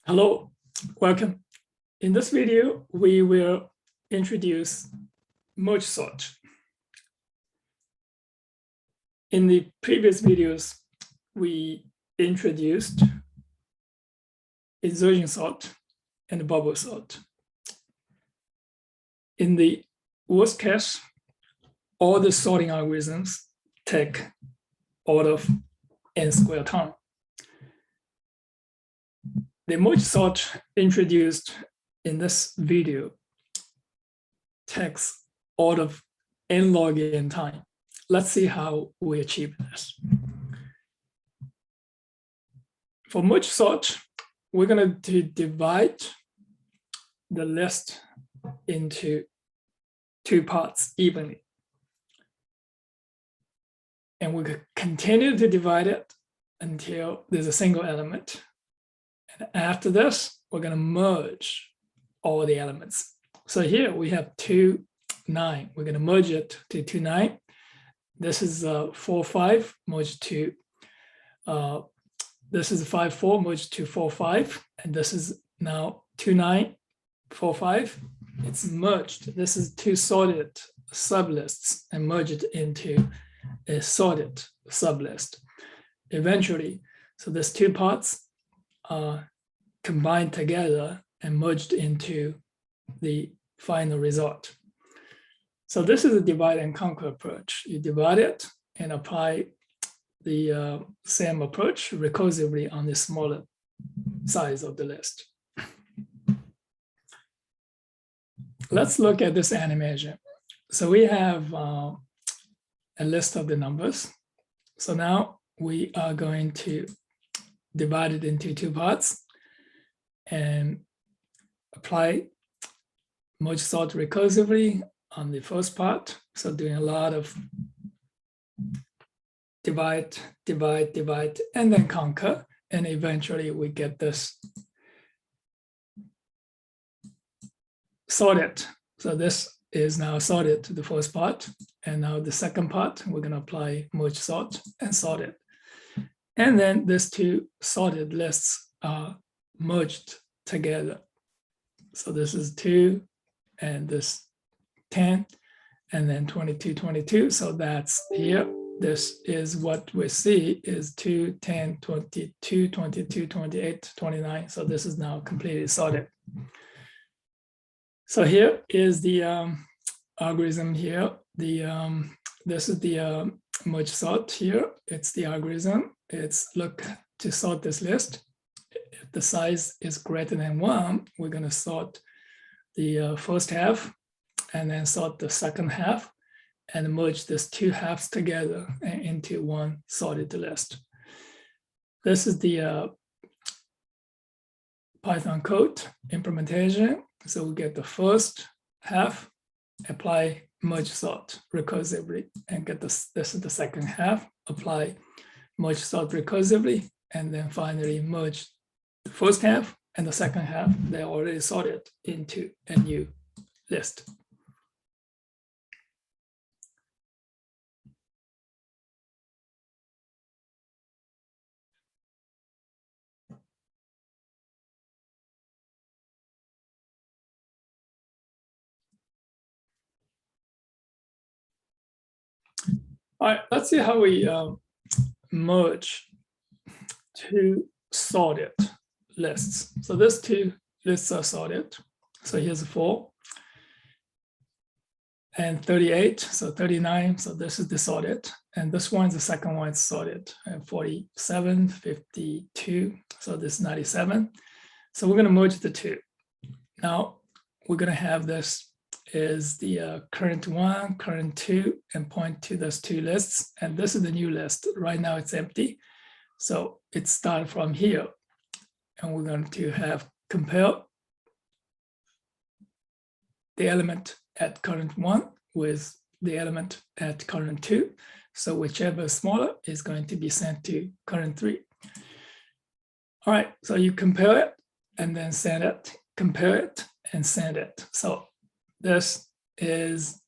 Hello, welcome. In this video, we will introduce merge sort. In the previous videos, we introduced insertion sort and bubble sort. In the worst case, all the sorting algorithms take all of n squared time. The merge sort introduced in this video takes all of n log n time. Let's see how we achieve this. For merge sort, we're going to divide the list into two parts evenly. And we continue to divide it until there's a single element. And after this, we're going to merge all the elements. So here we have 2, 9. We're going to merge it to 2, 9. This is 4, 5, merge to, this is 5, 4, merge to 4, 5. And this is now 2, 9, 4, 5. It's merged. This is two sorted sublists and merged into a sorted sublist. Eventually, so there's two parts are combined together and merged into the final result. So this is a divide and conquer approach. You divide it and apply the same approach recursively on the smaller size of the list. Let's look at this animation. So we have a list of the numbers. So now we are going to divide it into two parts and apply merge sort recursively on the first part. So doing a lot of divide, divide, divide, and then conquer. And eventually we get this sorted. So this is now sorted to the first part. And now the second part, we're going to apply merge sort and sort it. And then these two sorted lists are merged together. So this is 2 and this 10 and then 22, 22. So that's here. This is what we see is 2, 10, 22, 22, 28, 29. So this is now completely sorted. So here is the algorithm here. This is the merge sort here. It's the algorithm. It's look to sort this list. If the size is greater than 1, we're going to sort the first half and then sort the second half and merge these two halves together into one sorted list. This is the Python code implementation. So we get the first half, apply merge sort recursively and get this. This is the second half, apply merge sort recursively, and then finally merge the first half and the second half. They're already sorted into a new list. All right, let's see how we merge two sorted lists. So these two lists are sorted. So here's 4 and 38. So 39. So this is the sorted. And this one's the second one is sorted. And 47, 52. So this is 97. So we're going to merge the two. Now we're going to have this is the current 1, current 2, and point to those two lists. And this is the new list. Right now it's empty. So it starts from here. And we're going to have compare the element at current 1 with the element at current 2. So whichever is smaller is going to be sent to current 3. All right, so you compare it and then send it, compare it and send it. So this is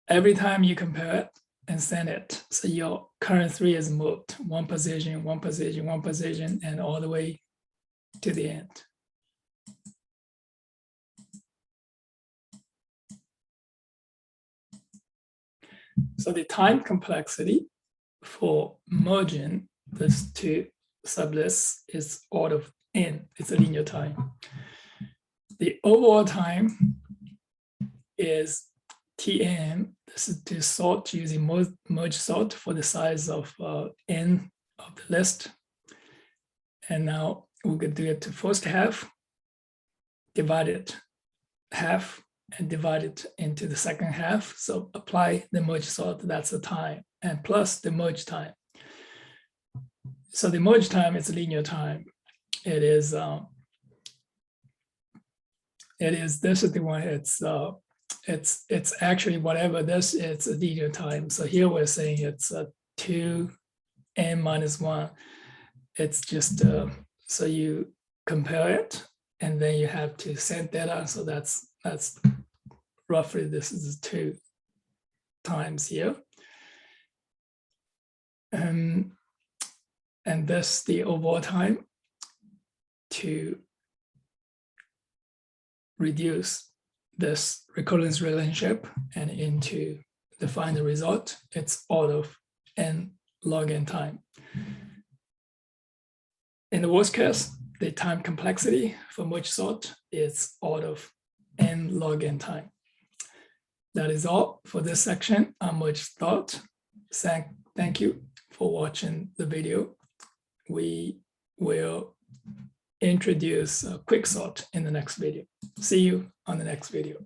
every time you compare it and send it. So your current 3 is moved 1 position, 1 position, 1 position, and all the way to the end. So the time complexity for merging these two sublists is order of n. It's a linear time. The overall time is Tn. This is to sort using merge sort for the size of n of the list. And now we could do it to first half, divide it half, and divide it into the second half. So apply the merge sort, that's the time, and plus the merge time. So the merge time is linear time. This is the one, it's actually whatever this, it's a linear time. So here we're saying it's 2n minus 1. It's just, so you compare it, and then you have to send data. So that's roughly, this is 2 times here. And this, the overall time to reduce this recurrence relationship and into the final result, it's order of n log n time. In the worst case, the time complexity for merge sort is order of n log n time. That is all for this section on merge sort. Thank you for watching the video. We will introduce quicksort in the next video. See you on the next video.